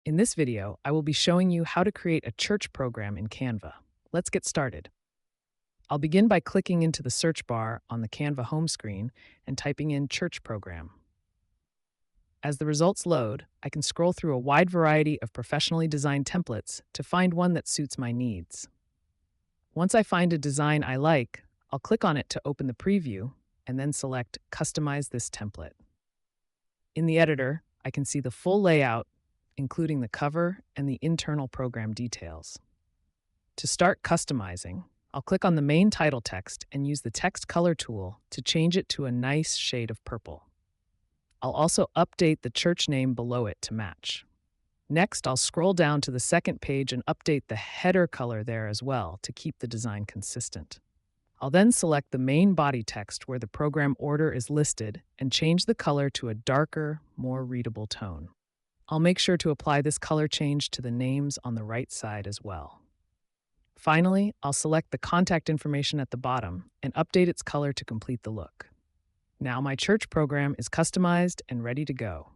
In this video, I will be showing you how to create a church program in Canva. Let's get started. I'll begin by clicking into the search bar on the Canva home screen and typing in church program. As the results load, I can scroll through a wide variety of professionally designed templates to find one that suits my needs. Once I find a design I like, I'll click on it to open the preview and then select Customize this template. In the editor, I can see the full layout, including the cover and the internal program details. To start customizing, I'll click on the main title text and use the text color tool to change it to a nice shade of purple. I'll also update the church name below it to match. Next, I'll scroll down to the second page and update the header color there as well to keep the design consistent. I'll then select the main body text where the program order is listed and change the color to a darker, more readable tone. I'll make sure to apply this color change to the names on the right side as well. Finally, I'll select the contact information at the bottom and update its color to complete the look. Now my church program is customized and ready to go.